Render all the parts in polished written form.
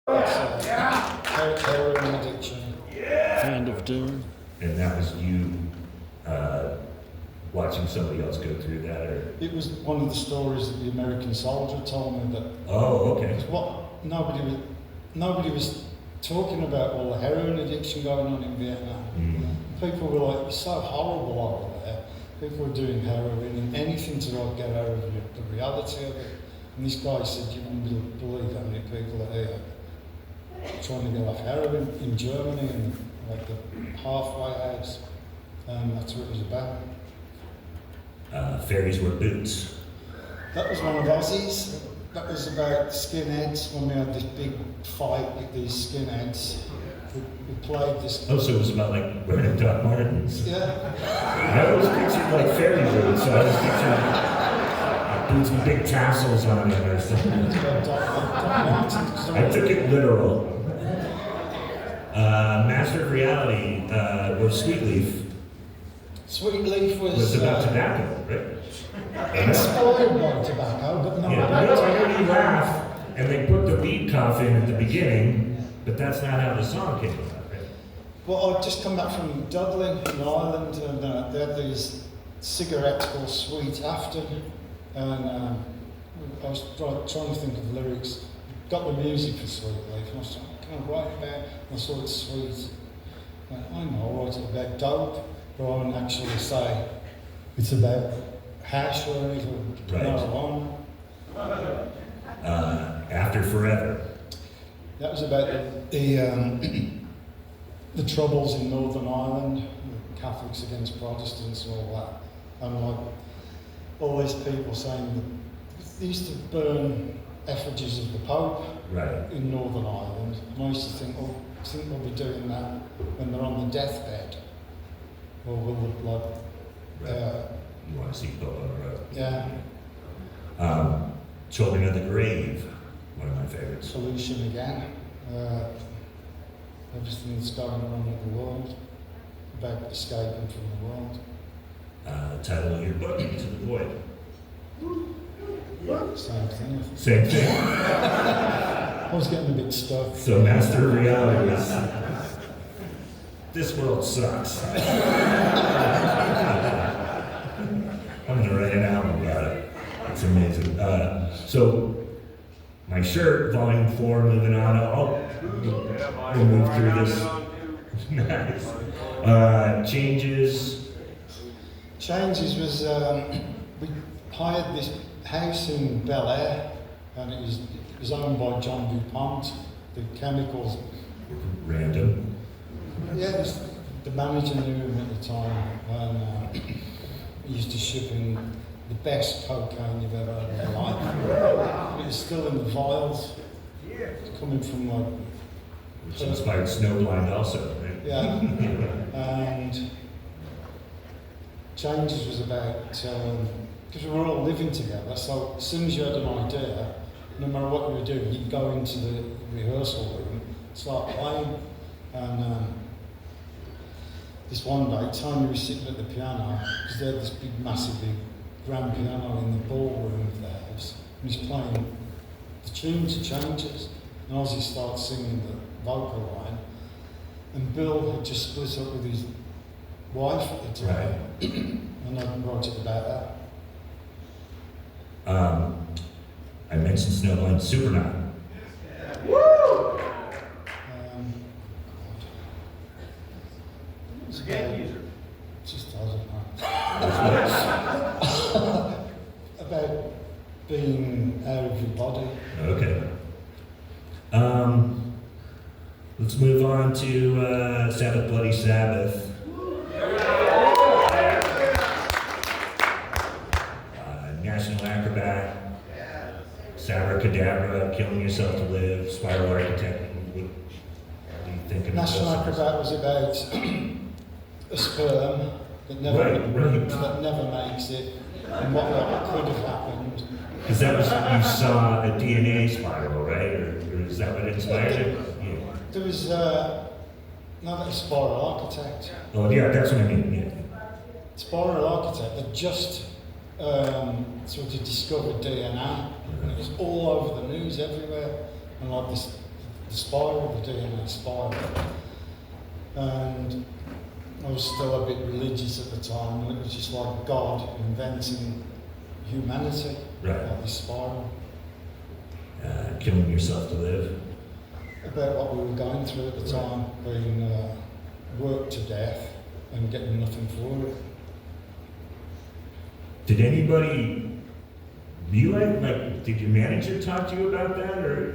Heroin addiction. Kind of doom. And that was you watching somebody else go through that, or? It was one of the stories that the American soldier told me that. Oh, okay. What nobody was talking about all the heroin addiction going on in Vietnam. People were like, it's so horrible over there. People were doing heroin and anything to like get over the reality of it. And this guy said, you wouldn't believe how many people are here trying to get off heroin in Germany and like the halfway house. That's what it was about. Fairies wear boots. That was one of Ozzy's. That was about skinheads when we had this big fight with these skinheads. We played this. Oh, so it was about like wearing Doc Martens. Yeah. I was picturing like fairy boots, so I was picturing boots with big tassels on them or something. I took it literal. Master of Reality, or Sweet Leaf. Sweet Leaf Was about tobacco, right? Inspired by tobacco, but not. Yeah, I heard you laugh, and they put the weed cough in at the beginning, but that's not how the song came about, right? Well, I'd just come back from Dublin, in Ireland, and they had these cigarettes called Sweet Afton, and I was trying to think of lyrics. Got the music for Sweet Leaf, and I was trying to kind of write it down, and I saw it's sweet. I know, I'll write it about dope, but I wouldn't actually say it's about hash or anything, marijuana. After Forever. That was about the troubles in Northern Ireland, the Catholics against Protestants and all that. And like all these people saying that they used to burn effigies of the Pope in Northern Ireland. And I used to think, oh, I think they'll be doing that when they're on the deathbed. Or will they like you want to see Pope on the road. Yeah. Children of the Grave, one of my favorites. Solution again. Everything that's going on in the world, about escaping from the world. Title of your book, Into the Void. Same thing. Same thing. I was getting a bit stuck. So Master of Reality is, this world sucks. I'm going to write an album about it. It's amazing. So, my shirt, volume 4, moving on. We'll move through this. Nice. Changes. Changes was, we hired this house in Bel Air, and it was owned by John DuPont. The chemicals. Random. Yeah, it was, the manager knew him at the time, and he used to ship in the best cocaine you've ever had in your life. It was still in the vials, coming from like. Which inspired Snowblind also, right? Yeah. And Changes was about, because we were all living together, so as soon as you had an idea, no matter what you were doing, you'd go into the rehearsal room, start playing, and this one day, Tony was sitting at the piano, because they had this big, massive, big grand piano in the ballroom of the house, and he's playing the tunes of Changes, and Ozzy starts singing the vocal line, and Bill had just split up with his wife at the time, and I wrote it about that. I mentioned Snowblind, Supernaut. It's about, just doesn't about being out of your body. Okay. Let's move on to Sabbath, Bloody Sabbath. National Acrobat, Sabracadabra, Killing Yourself to Live, Spiral Architect. What do you think of National Acrobat was about a sperm that never makes it, and what could have happened. Because that was, you saw a DNA spiral, right? Or is that what inspired it? Yeah. There was another Spiral Architect. Oh yeah, that's what I mean, yeah. Spiral Architect had just sort of discovered DNA, and it was all over the news everywhere, and like this spiral, the DNA spiral. And I was still a bit religious at the time, and it was just like God inventing humanity, Right. like this spiral, Killing yourself to live. about what we were going through at the time, being worked to death and getting nothing for it. Did anybody realize, like, did your manager talk to you about that, or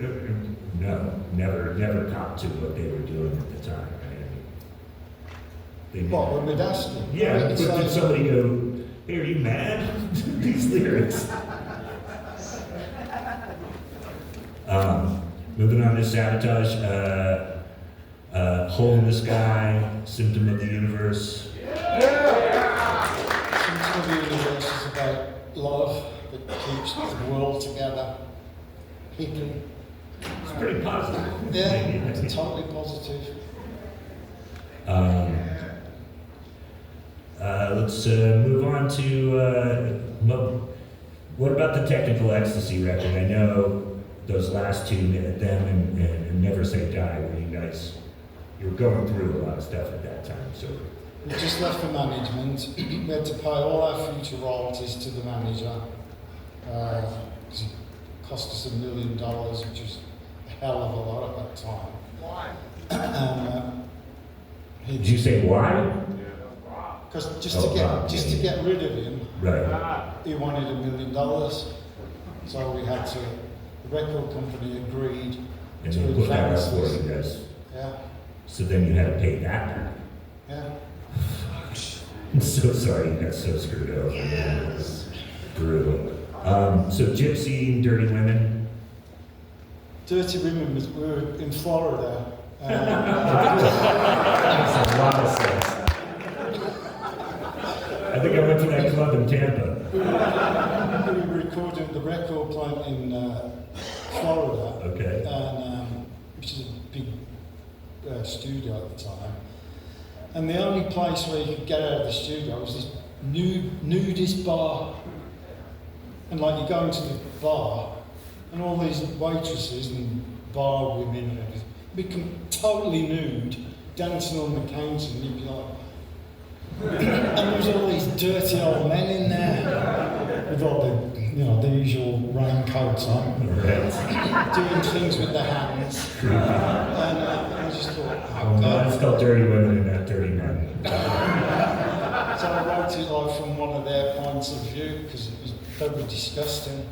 no? Never caught to what they were doing at the time, right? They What, when we'd asked him? Yeah, but did somebody go, hey, are you mad? These lyrics. Moving on to Sabotage, Hole in the Sky, Symptom of the Universe. Symptom of the Universe is about love that keeps the world together. Hippie. It's pretty positive. Yeah, it's totally positive. Let's move on to what about the Technical Ecstasy record? I know those last two, them and Never Say Die, where you were going through a lot of stuff at that time. So We just left the management. We had to pay all our future royalties to the manager. Because it cost us $1 million, which was a hell of a lot at that time. Why? did you say why? Because just to get rid of him, Right. he wanted $1 million. So we had to. The record company agreed And to they put that up advance for us. you guys. Yeah, So then you had to pay that back. yeah. I'm so sorry you got so screwed over. Yes. Brutal. So Gypsy and Dirty Women. Dirty Women was, we were in Florida. Makes a lot of sense. I think I went to that club in Tampa. We recorded at the record plant in Florida. Okay. And, which is a big studio at the time. And the only place where you could get out of the studio was this nudist bar. And like you go into the bar, and all these waitresses and bar women and everything become totally nude, dancing on the counter, and you'd be like, and there was all these dirty old men in there with all the, the usual raincoats on, Right. doing things with their hands. And I just thought, Oh, no, it's called Dirty Women and not Dirty Men. So I wrote it like from one of their points of view because it was very disgusting.